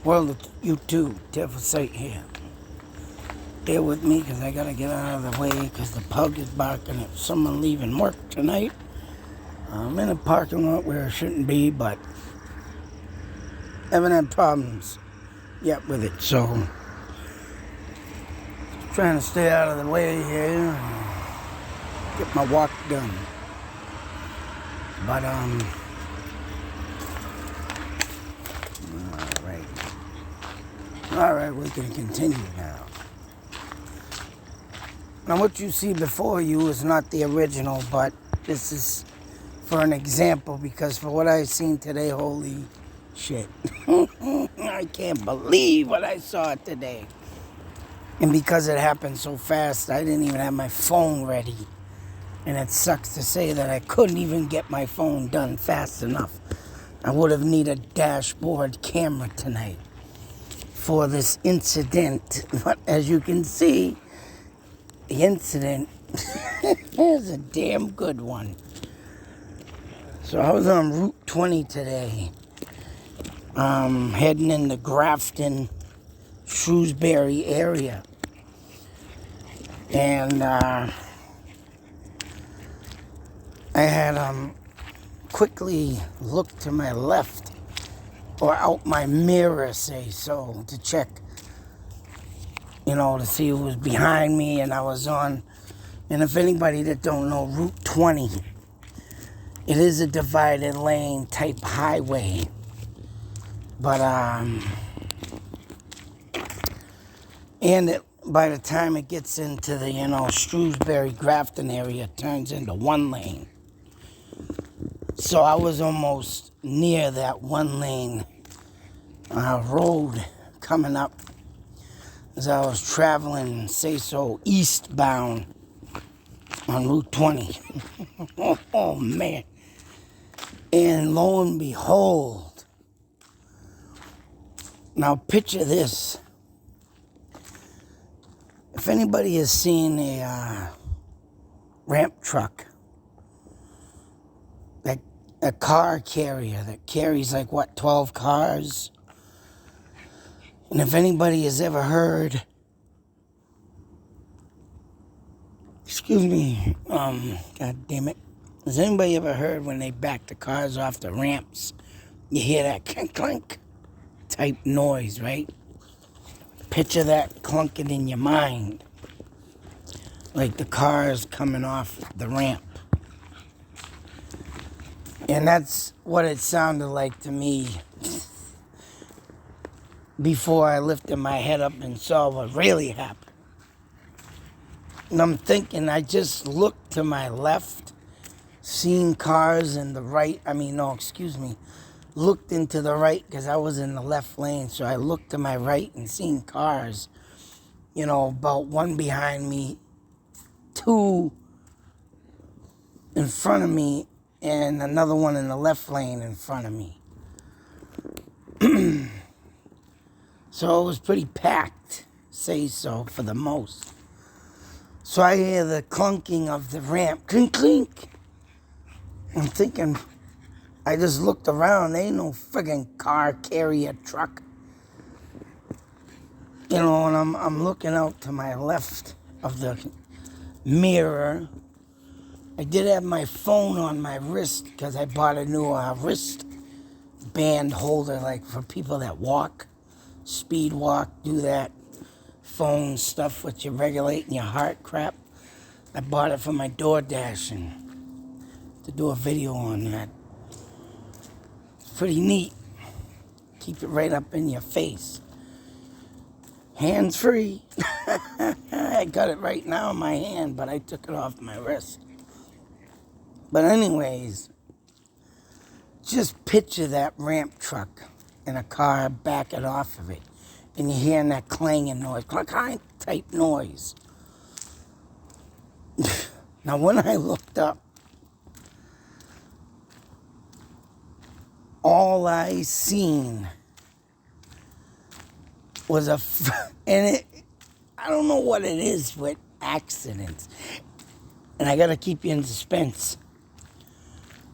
Well, you too, Devil Sight here. Bear with me because I gotta get out of the way because the pug is barking at someone leaving work tonight. I'm in a parking lot where I shouldn't be, but haven't had problems yet with it, so trying to stay out of the way here and get my walk done. But all right, we can continue now. Now, what you see before you is not the original, but this is for an example, because for what I've seen today, holy shit. I can't believe what I saw today. And because it happened so fast, I didn't even have my phone ready. And it sucks to say that I couldn't even get my phone done fast enough. I would have needed a dashboard camera tonight for this incident. But as you can see, the incident is a damn good one. So I was on Route 20 today, heading into Grafton, Shrewsbury area. And I had quickly looked to my left, or out my mirror, say so, to check, to see who was behind me. And I was on, and if anybody that don't know, Route 20, it is a divided lane type highway. But, by the time it gets into the, Shrewsbury, Grafton area, it turns into one lane. So I was almost near that one lane road coming up as I was traveling, say so, eastbound on Route 20. Oh, man. And lo and behold, now picture this. If anybody has seen a ramp truck, like a car carrier that carries 12 cars. And if anybody has ever heard, God damn it. Has anybody ever heard when they back the cars off the ramps, you hear that clink clink type noise, right? Picture that clunking in your mind, like the cars coming off the ramp. And that's what it sounded like to me before I lifted my head up and saw what really happened. And I'm thinking, I just looked to my left, seen cars in the right, looked into the right because I was in the left lane. So I looked to my right and seen cars, about one behind me, two in front of me, and another one in the left lane in front of me. So it was pretty packed, say so, for the most. So I hear the clunking of the ramp, clink, clink. I'm thinking, I just looked around, there ain't no friggin' car carrier truck. And I'm looking out to my left of the mirror. I did have my phone on my wrist because I bought a new wrist band holder, like for people that walk, speed walk, do that phone stuff with your regulating your heart crap. I bought it for my DoorDash and to do a video on that. It's pretty neat. Keep it right up in your face. Hands free. I got it right now in my hand, but I took it off my wrist. But anyways, just picture that ramp truck and a car backing off of it. And you're hearing that clanging noise, clank type noise. Now, when I looked up, all I seen was I don't know what it is with accidents. And I got to keep you in suspense.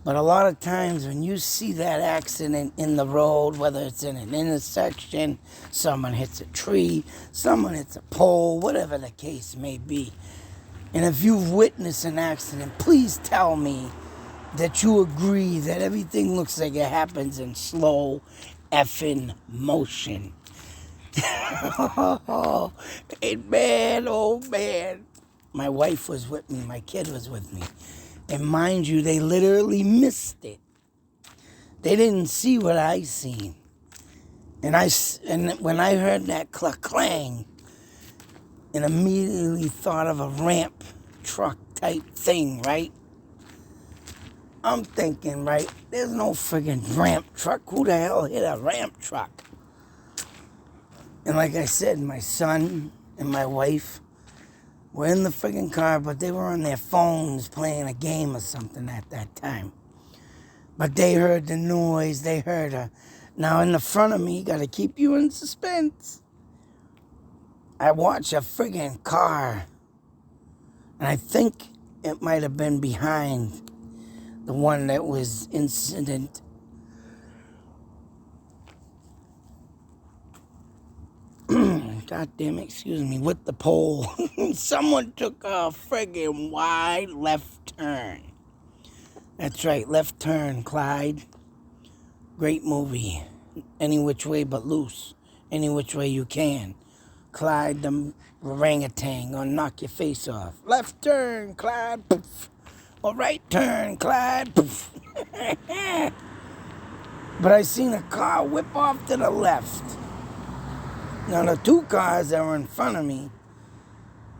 But a lot of times when you see that accident in the road, whether it's in an intersection, someone hits a tree, someone hits a pole, whatever the case may be, and if you've witnessed an accident, please tell me that you agree that everything looks like it happens in slow effing motion. And man, oh man, my wife was with me, my kid was with me. And mind you, they literally missed it. They didn't see what I seen. And when I heard that clang, and immediately thought of a ramp truck type thing, right? I'm thinking, right, there's no friggin' ramp truck. Who the hell hit a ramp truck? And like I said, my son and my wife were in the friggin' car, but they were on their phones playing a game or something at that time. But they heard the noise, they heard a... Now in the front of me, gotta keep you in suspense. I watched a friggin' car, and I think it might have been behind the one that was incident. God damn it, excuse me, with the pole. Someone took a friggin' wide left turn. That's right, Left Turn, Clyde. Great movie. Any which way but loose. Any which way you can. Clyde the orangutan gonna knock your face off. Left turn, Clyde. Poof. Or right turn, Clyde. Poof. But I seen a car whip off to the left. Now the two cars that were in front of me,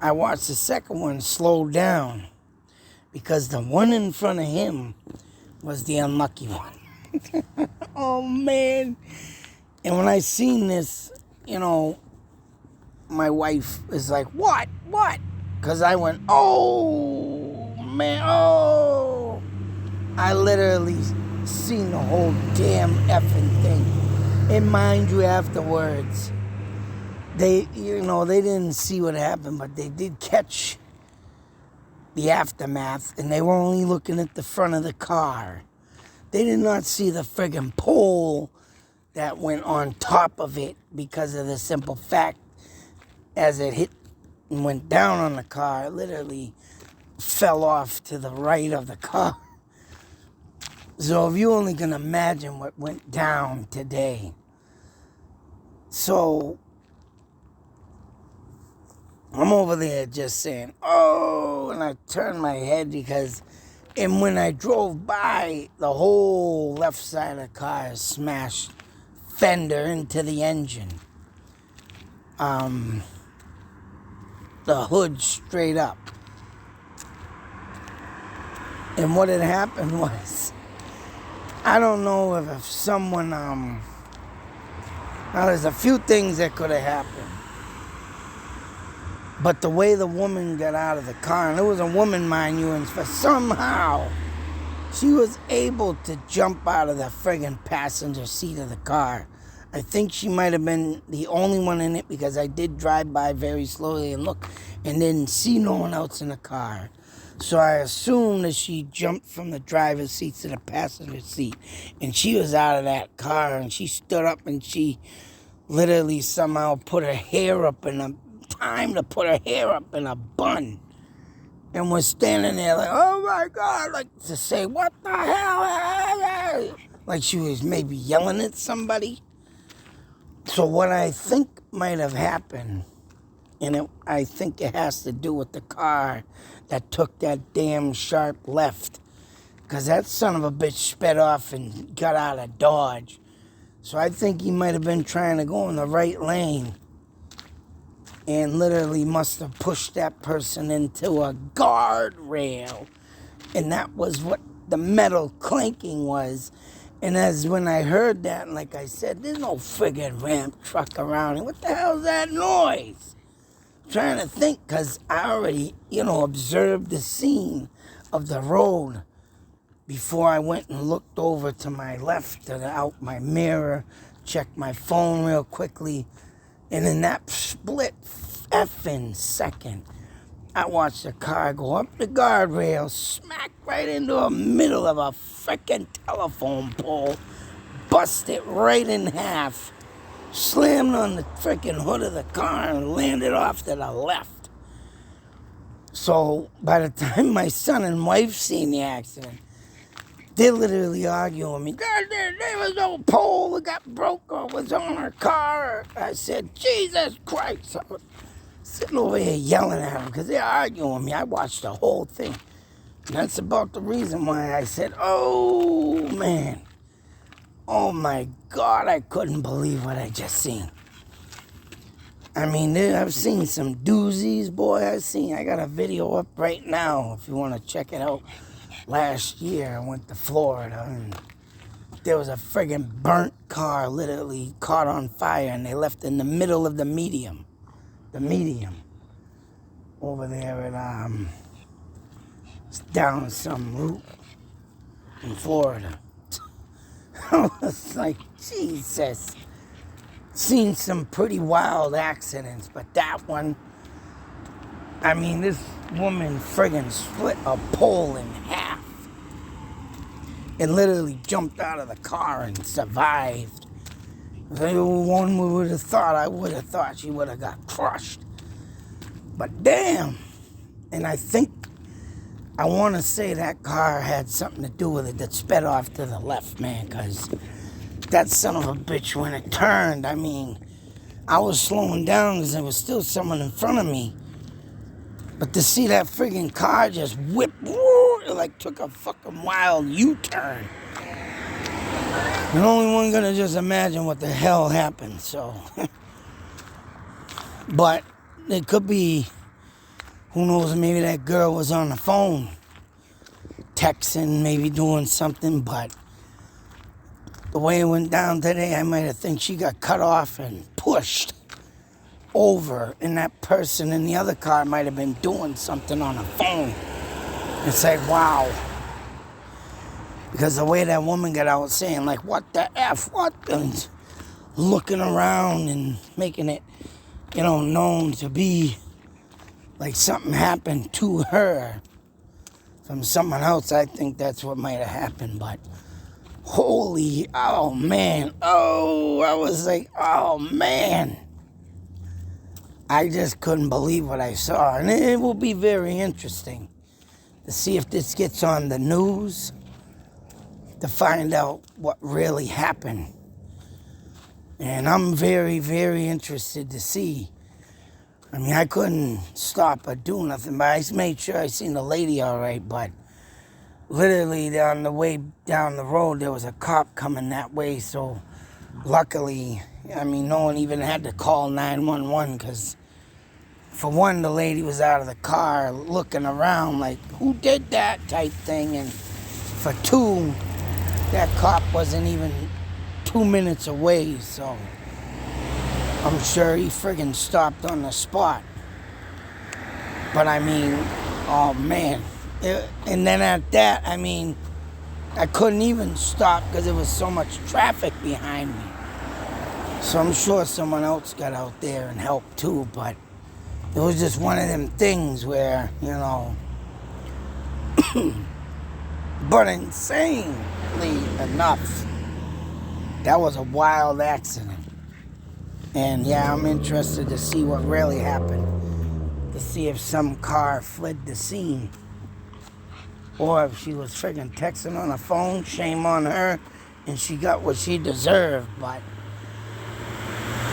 I watched the second one slow down because the one in front of him was the unlucky one. Oh man. And when I seen this, you know, my wife is like, what? Because I went, oh man, oh. I literally seen the whole damn effing thing. And mind you, afterwards, they didn't see what happened, but they did catch the aftermath, and they were only looking at the front of the car. They did not see the friggin' pole that went on top of it because of the simple fact as it hit and went down on the car, it literally fell off to the right of the car. So if you only can imagine what went down today. So I'm over there just saying, oh, and I turned my head because, and when I drove by, the whole left side of the car smashed fender into the engine. The hood straight up. And what had happened was, I don't know if someone, now there's a few things that could have happened. But the way the woman got out of the car, and it was a woman, mind you, and somehow she was able to jump out of the friggin' passenger seat of the car. I think she might have been the only one in it because I did drive by very slowly and look and didn't see no one else in the car. So I assumed that she jumped from the driver's seat to the passenger seat. And she was out of that car and she stood up and she literally somehow put her hair up in a time to put her hair up in a bun. And was standing there like, oh my God, like to say, what the hell? Like she was maybe yelling at somebody. So what I think might have happened, and I think it has to do with the car that took that damn sharp left. Because that son of a bitch sped off and got out of Dodge. So I think he might have been trying to go in the right lane and literally must have pushed that person into a guardrail. And that was what the metal clanking was. And as when I heard that, and like I said, there's no friggin' ramp truck around here. What the hell is that noise? I'm trying to think, because I already, observed the scene of the road before I went and looked over to my left, out my mirror, checked my phone real quickly. And in that split effing second, I watched the car go up the guardrail, smack right into the middle of a frickin' telephone pole, bust it right in half, slammed on the frickin' hood of the car and landed off to the left. So by the time my son and wife seen the accident, they're literally arguing with me. There was no pole that got broke or was on our car. I said, Jesus Christ. I was sitting over here yelling at them because they're arguing with me. I watched the whole thing. And that's about the reason why I said, oh, man. Oh, my God, I couldn't believe what I just seen. I mean, I've seen some doozies, boy. I got a video up right now if you want to check it out. Last year, I went to Florida, and there was a friggin' burnt car literally caught on fire, and they left in the middle of the medium. Over there at, down some route in Florida. I was like, Jesus. Seen some pretty wild accidents, but that one, I mean, this woman friggin' split a pole in half and literally jumped out of the car and survived. One would have thought, I would have thought she would have got crushed. But damn. And I want to say that car had something to do with it that sped off to the left, man, because that son of a bitch, when it turned, I mean, I was slowing down because there was still someone in front of me. But to see that friggin' car just whip, it like took a fucking wild U-turn. The only one gonna just imagine what the hell happened, so. But it could be, who knows, maybe that girl was on the phone, texting, maybe doing something, but the way it went down today, I might have think she got cut off and pushed over, and that person in the other car might have been doing something on a phone. It's like, wow. Because the way that woman got out saying, like, what the F, what? And looking around and making it, known to be like something happened to her from someone else. I think that's what might have happened, but holy, oh man, I was like, oh man. I just couldn't believe what I saw. And it will be very interesting to see if this gets on the news, to find out what really happened. And I'm very, very interested to see. I mean, I couldn't stop or do nothing, but I made sure I seen the lady all right. But literally on the way down the road, there was a cop coming that way. So luckily, I mean, no one even had to call 911 because, for one, the lady was out of the car looking around like, who did that type thing? And for two, that cop wasn't even 2 minutes away, so I'm sure he friggin' stopped on the spot. But I mean, oh man. And then at that, I mean, I couldn't even stop because there was so much traffic behind me. So I'm sure someone else got out there and helped too, but it was just one of them things where, but insanely enough, that was a wild accident. And yeah, I'm interested to see what really happened, to see if some car fled the scene, or if she was friggin' texting on the phone. Shame on her, and she got what she deserved. But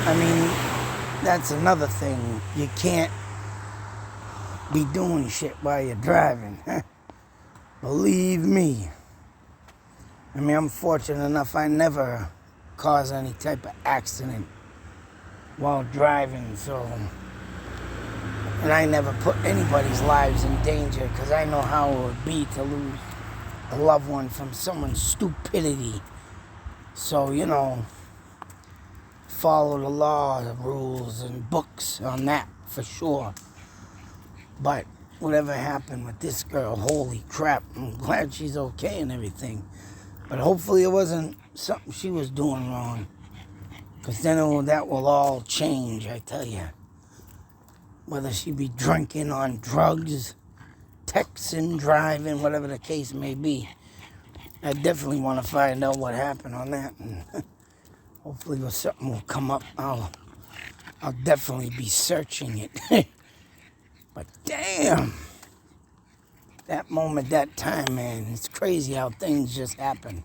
I mean, that's another thing. You can't be doing shit while you're driving. Believe me. I mean, I'm fortunate enough I never caused any type of accident while driving, so. And I never put anybody's lives in danger because I know how it would be to lose a loved one from someone's stupidity. So, follow the law, the rules, and books on that for sure. But whatever happened with this girl, holy crap, I'm glad she's okay and everything. But hopefully it wasn't something she was doing wrong. Because then that will all change, I tell you. whether she be drinking, on drugs, texting, driving, whatever the case may be. I definitely want to find out what happened on that, and hopefully something will come up. I'll definitely be searching it. But damn, that moment, that time, man, it's crazy how things just happen.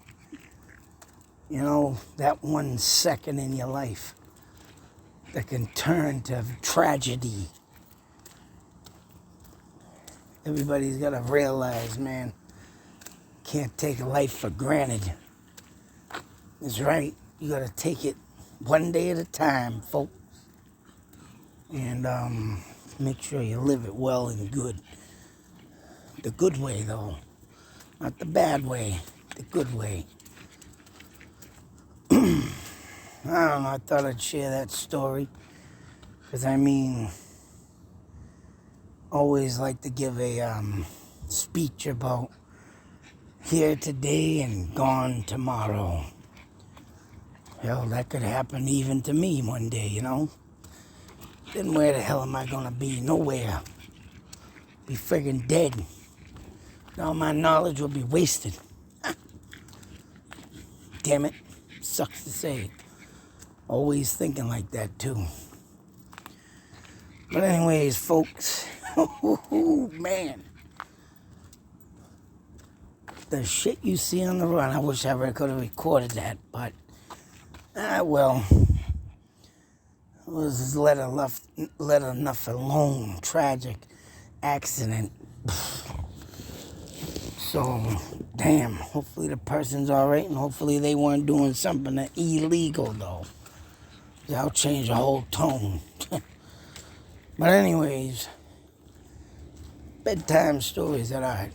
You know, that 1 second in your life that can turn to tragedy. Everybody's got to realize, man, can't take life for granted. That's right. You got to take it one day at a time, folks. And make sure you live it well and good. The good way, though. Not the bad way. The good way. I don't know. I thought I'd share that story. Because, I mean, always like to give a speech about here today and gone tomorrow. Hell, that could happen even to me one day, you know? Then where the hell am I gonna be? Nowhere. Be friggin' dead. All my knowledge will be wasted. Damn it. Sucks to say. Always thinking like that, too. But anyways, folks. Man. The shit you see on the run, I wish I could have recorded that, but, well, it was let enough alone. Tragic accident. So, damn, hopefully the person's all right, and hopefully they weren't doing something illegal, though. That'll change the whole tone. But anyways, bedtime stories at Arch.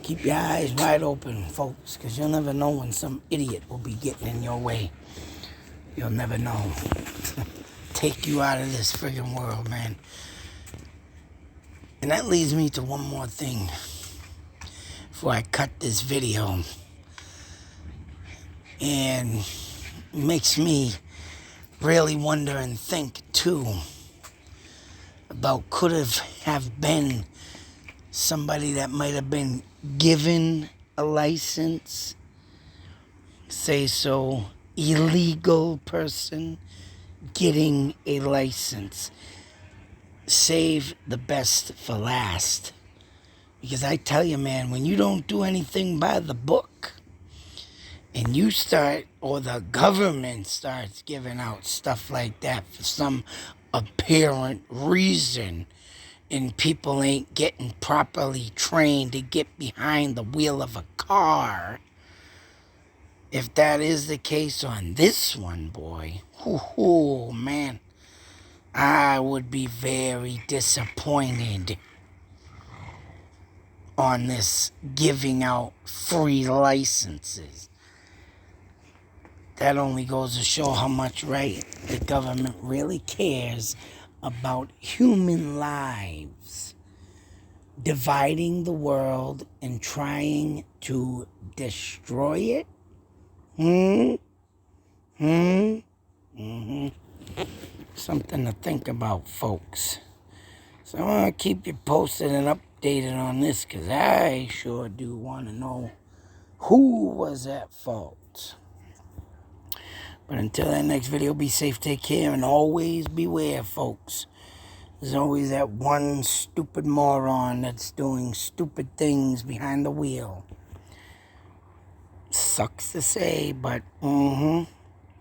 Keep your eyes wide open, folks, because you'll never know when some idiot will be getting in your way. You'll never know. Take you out of this friggin' world, man. And that leads me to one more thing before I cut this video. And makes me really wonder and think, too, about could have been somebody that might have been given a license, say so, illegal person getting a license. Save the best for last. Because I tell you, man, when you don't do anything by the book, and you start, or the government starts giving out stuff like that for some apparent reason, and people ain't getting properly trained to get behind the wheel of a car, if that is the case on this one, boy, man, I would be very disappointed on this giving out free licenses. That only goes to show how much, right, the government really cares about human lives, dividing the world and trying to destroy it. Something to think about, folks. So I want to keep you posted and updated on this, because I sure do want to know who was at fault. But until that next video, be safe, take care, and always beware, folks. There's always that one stupid moron that's doing stupid things behind the wheel. Sucks to say, but, oh,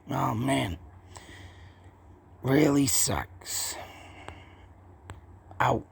man. Really sucks. Out.